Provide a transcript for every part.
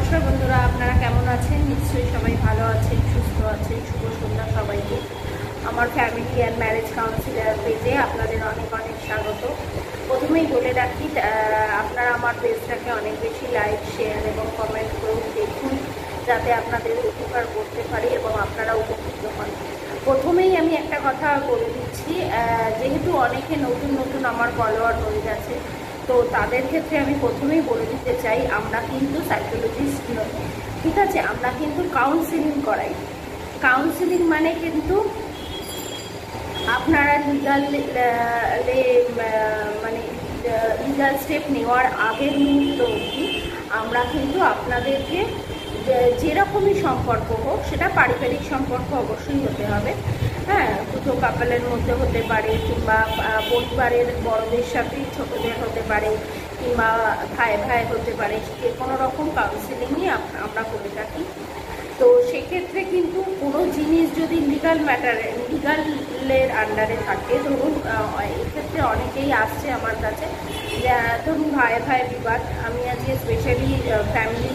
নমস্কার বন্ধুরা, আপনারা কেমন আছেন? নিশ্চয়ই সবাই ভালো আছেন, সুস্থ আছেন। শুভ সন্ধ্যা সবাইকে। আমার ফ্যামিলি অ্যান্ড ম্যারেজ কাউন্সিলার পেজে আপনাদের অনেক অনেক স্বাগত। প্রথমেই বলে রাখি, আপনারা আমার পেজটাকে অনেক বেশি লাইক, শেয়ার এবং কমেন্ট করে দেখুন, যাতে আপনাদের উপকার করতে পারি এবং আপনারা উপকৃত হন। প্রথমেই আমি একটা কথা বলে দিচ্ছি, যেহেতু অনেকে নতুন নতুন আমার ফলোয়ার হয়ে গেছে, তো তাদের ক্ষেত্রে আমি প্রথমেই বলে দিতে চাই, আমরা কিন্তু সাইকোলজিস্ট নই, ঠিক আছে? আমরা কিন্তু কাউন্সিলিং করাই। কাউন্সিলিং মানে কিন্তু আপনারা মানে লিগাল স্টেপ নেওয়ার আগের মুহূর্ত অবধি আমরা কিন্তু আপনাদেরকে যেরকমই সম্পর্ক হোক, সেটা পারিবারিক সম্পর্ক অবশ্যই হতে হবে। হ্যাঁ, দুটো কাপলের মধ্যে হতে পারে, কিংবা পরিবারের বড়দের সাথে ছোটদের হতে পারে, কিংবা ভাই ভাই হতে পারে। যে কোনো রকম কাউন্সিলিংই আমরা করে থাকি। তো সেক্ষেত্রে কিন্তু কোনো জিনিস যদি লিগালের আন্ডারে থাকে, ধরুন এক্ষেত্রে অনেকেই আসছে আমার কাছে, ধরুন ভাই ভাই বিবাদ। আমি আজকে স্পেশালি ফ্যামিলি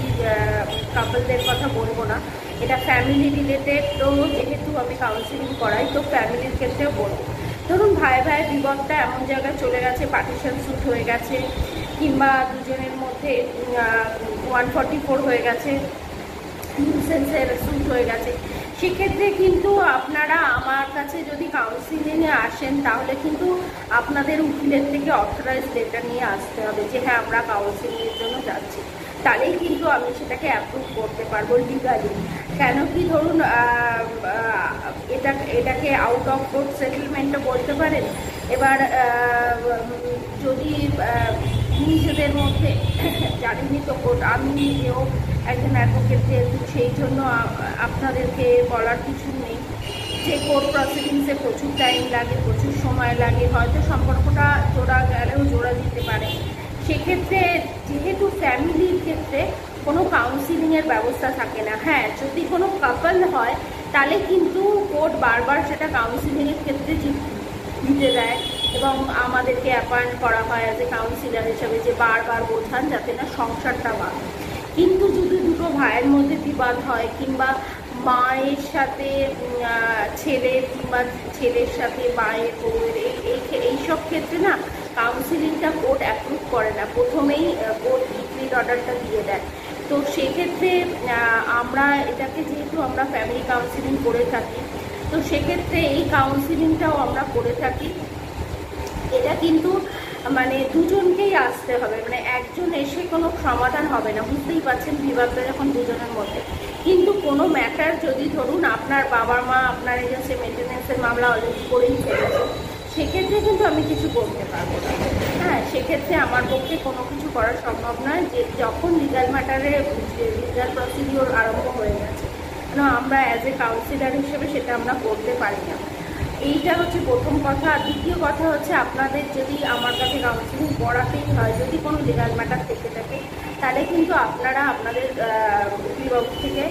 কাপলদের কথা বলবো না, এটা ফ্যামিলি রিলেটেড। তো যেহেতু আমি কাউন্সিলিং করাই, তো ফ্যামিলির ক্ষেত্রেও বলবো। ধরুন ভাই ভাই বিবাদটা এমন জায়গায় চলে গেছে, পার্টিশন স্যুট হয়ে গেছে, কিংবা দুজনের মধ্যে 144 হয়ে গেছে, নিউসেন্সের স্যুট হয়ে গেছে। সেক্ষেত্রে কিন্তু আপনারা আমার কাছে যদি কাউন্সিলিংয়ে আসেন, তাহলে কিন্তু আপনাদের উকিলের থেকে অথরাইজ লেটার নিয়ে আসতে হবে যে হ্যাঁ, আমরা কাউন্সিলিংয়ের জন্য যাচ্ছি। তাহলেই কিন্তু আমি সেটাকে অ্যাপ্রুভ করতে পারবো লিগালি। কেন কি, ধরুন এটাকে আউট অফ কোর্ট সেটেলমেন্টও বলতে পারেন। এবার যদি নিজেদের মধ্যে জানেনি, তো কোর্ট, আমি নিজেও একজন অ্যাডভোকেট, যেহেতু সেই জন্য আপনাদেরকে বলার কিছু নেই যে কোর্ট প্রসিডিংসে প্রচুর টাইম লাগে, প্রচুর সময় লাগে, হয়তো সম্পর্কটা জোড়া গেলেও জোড়া দিতে পারে। সেক্ষেত্রে যেহেতু ফ্যামিলির ক্ষেত্রে কোনো কাউন্সিলিংয়ের ব্যবস্থা থাকে না। হ্যাঁ, যদি কোনো কাপল হয়, তাহলে কিন্তু কোর্ট বারবার সেটা কাউন্সিলিংয়ের ক্ষেত্রে দিতে দেয় এবং আমাদেরকে অ্যাপয়েন্ট করা হয় অ্যাজ এ কাউন্সিলার হিসাবে, যে বারবার বোঝান যাতে না সংসারটা বাড়ে। কিন্তু যদি দুটো ভাইয়ের মধ্যে বিবাদ হয়, কিংবা মায়ের সাথে ছেলের, কিংবা ছেলের সাথে মায়ের বউয়ের, এইসব ক্ষেত্রে না কাউন্সিলিংটা কোর্ট অ্যাপ্রুভ করে না, প্রথমেই কোর্ট ডিক্রির অর্ডারটা দিয়ে দেয়। তো সেক্ষেত্রে আমরা এটাকে, যেহেতু আমরা ফ্যামিলি কাউন্সিলিং করে থাকি, তো সেক্ষেত্রে এই কাউন্সিলিংটাও আমরা করে থাকি। এটা কিন্তু মানে দুজনকেই আসতে হবে, মানে একজন এসে কোনো সমাধান হবে না। বুঝতেই পারছেন, বিবাদটা যখন দুজনের মধ্যে। কিন্তু কোনো ম্যাটার যদি, ধরুন আপনার বাবার মা আপনার এগেন্সে মেনটেন্যান্সের মামলা অলরেডি করেই ফেলেছে, সেক্ষেত্রে কিন্তু আমি কিছু করতে পারবো না। হ্যাঁ, সেক্ষেত্রে আমার পক্ষে কোনো কিছু করা সম্ভব নয়, যে যখন লিগাল ম্যাটারে লিগাল প্রসিডিওর আরম্ভ হয়ে গেছে, কেন আমরা অ্যাজ এ কাউন্সিলার হিসেবে সেটা আমরা করতে পারি না। এইটা হচ্ছে প্রথম কথা। দ্বিতীয় কথা হচ্ছে, আপনাদের যদি আমার কাছে কাউন্সিলিং করাতেই হয়, যদি কোনো লিগাল ম্যাটার থেকে থাকে, তাহলে কিন্তু আপনারা আপনাদের অভিভাবক থেকে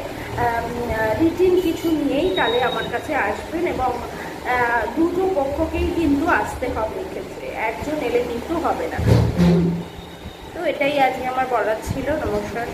রিটিন কিছু নিয়েই তাহলে আমার কাছে আসবেন, এবং দুটো পক্ষকেই কিন্তু আসতে হবে। এক্ষেত্রে একজন এলে কিন্তু হবে না। তো এটাই আজকে আমার বলার ছিল। নমস্কার।